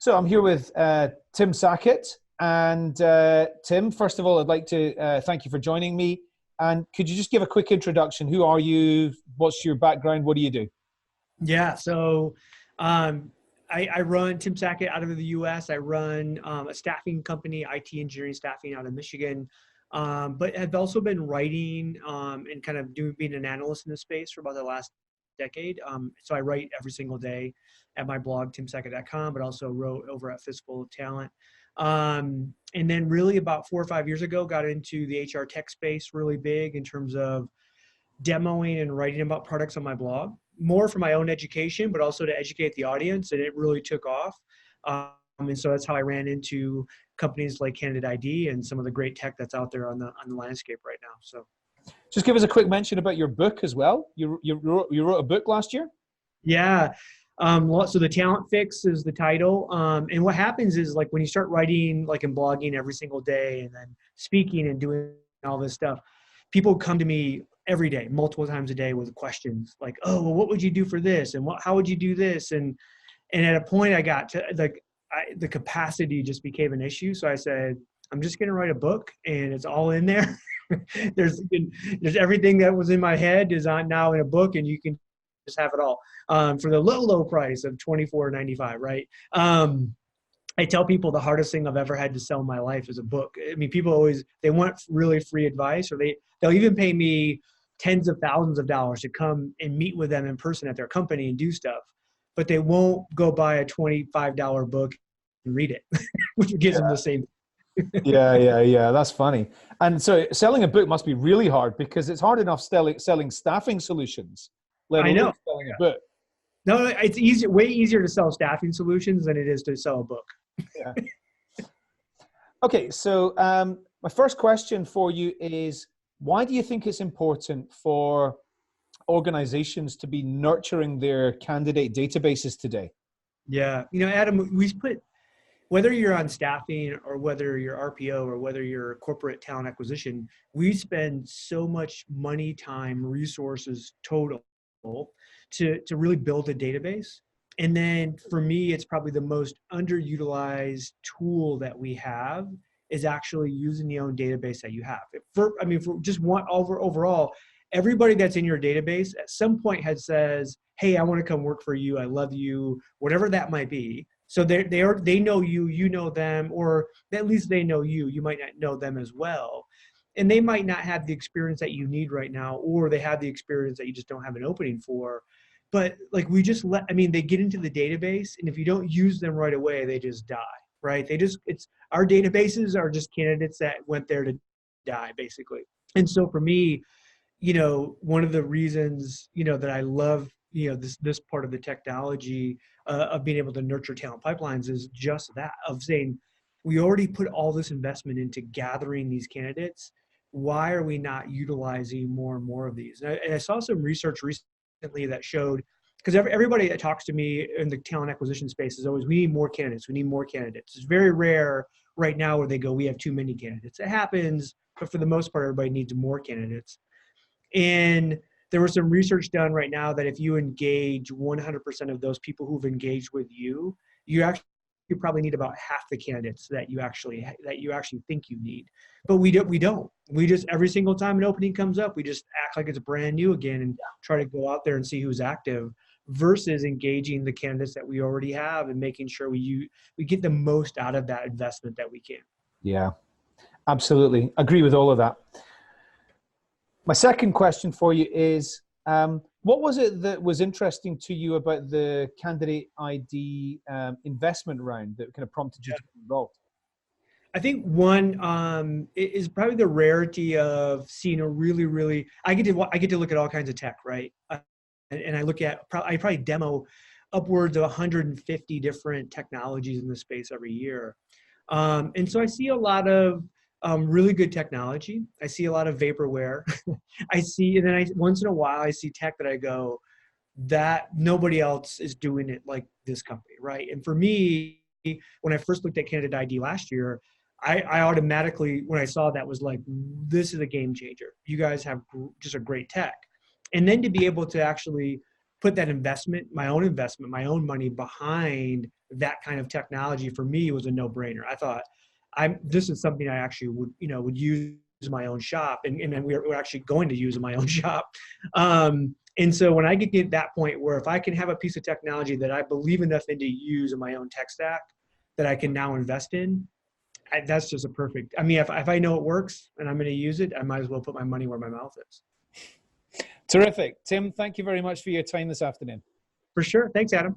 So I'm here with Tim Sackett. And Tim, first of all, I'd like to thank you for joining me. And could you just give a quick introduction? Who are you? What's your background? What do you do? Yeah, so I run Tim Sackett out of the US. I run a staffing company, IT engineering staffing out of Michigan. But I've also been writing and kind of being an analyst in this space for about the last decade. So I write every single day at my blog, timsackett.com, but also wrote over at Fistful of Talent. And then really about 4 or 5 years ago, got into the HR tech space really big in terms of demoing and writing about products on my blog, more for my own education, but also to educate the audience. And it really took off. And so that's how I ran into companies like Candidate.ID and some of the great tech that's out there on the landscape right now. So just give us a quick mention about your book as well. You wrote a book last year? Yeah. So the Talent Fix is the title. And what happens is, like, when you start writing, like, and blogging every single day and then speaking and doing all this stuff, people come to me every day, multiple times a day, with questions like, oh, well, what would you do for this? And how would you do this? And at a point I got to, like, the capacity just became an issue. So I said, I'm just going to write a book, and it's all in there. there's everything that was in my head is on now in a book, and you can just have it all for the low price of $24.95, right? I tell people the hardest thing I've ever had to sell in my life is a book. I mean, people they want really free advice, or they'll even pay me tens of thousands of dollars to come and meet with them in person at their company and do stuff, but they won't go buy a $25 book and read it, which gives them the same. Yeah. That's funny. And so selling a book must be really hard, because it's hard enough selling staffing solutions, let I alone know. selling a book. No, it's way easier to sell staffing solutions than it is to sell a book. Yeah. Okay, so my first question for you is, why do you think it's important for organizations to be nurturing their candidate databases today? Yeah, Adam, whether you're on staffing or whether you're RPO or whether you're corporate talent acquisition, we spend so much money, time, resources total to really build a database. And then for me, it's probably the most underutilized tool that we have is actually using the own database that you have. For just one overall, everybody that's in your database at some point says, hey, I want to come work for you. I love you, whatever that might be. So they know you, you know them, or at least they know you. You might not know them as well. And they might not have the experience that you need right now, or they have the experience that you just don't have an opening for. But like they get into the database, and if you don't use them right away, they just die, right? Our databases are just candidates that went there to die, basically. And so for me, one of the reasons, that I love, this part of the technology of being able to nurture talent pipelines is just that, of saying, we already put all this investment into gathering these candidates. Why are we not utilizing more and more of these? And I saw some research recently that showed, because everybody that talks to me in the talent acquisition space is always, we need more candidates. We need more candidates. It's very rare right now where they go, we have too many candidates. It happens, but for the most part, everybody needs more candidates. And there was some research done right now that if you engage 100% of those people who've engaged with you, you probably need about half the candidates that you actually think you need. But we don't. We just, every single time an opening comes up, we just act like it's brand new again and try to go out there and see who's active, versus engaging the candidates that we already have and making sure we get the most out of that investment that we can. Yeah, absolutely. Agree with all of that. My second question for you is, what was it that was interesting to you about the Candidate.ID investment round that kind of prompted you to get involved? I think one is probably the rarity of seeing a really I get to look at all kinds of tech, right? And I probably demo upwards of 150 different technologies in the space every year. And so I see a lot of really good technology. I see a lot of vaporware. And then once in a while I see tech that I go, that nobody else is doing it like this company, right? And for me, when I first looked at Candidate.ID last year, I automatically, when I saw that, was like, this is a game changer. You guys have just a great tech. And then to be able to actually put that investment, my own money behind that kind of technology, for me was a no-brainer. I thought, this is something I actually would use in my own shop, and we're actually going to use in my own shop. And so when I get to that point where if I can have a piece of technology that I believe enough in to use in my own tech stack that I can now invest in, that's just a perfect. I mean, if I know it works and I'm going to use it, I might as well put my money where my mouth is. Terrific. Tim, thank you very much for your time this afternoon. For sure. Thanks, Adam.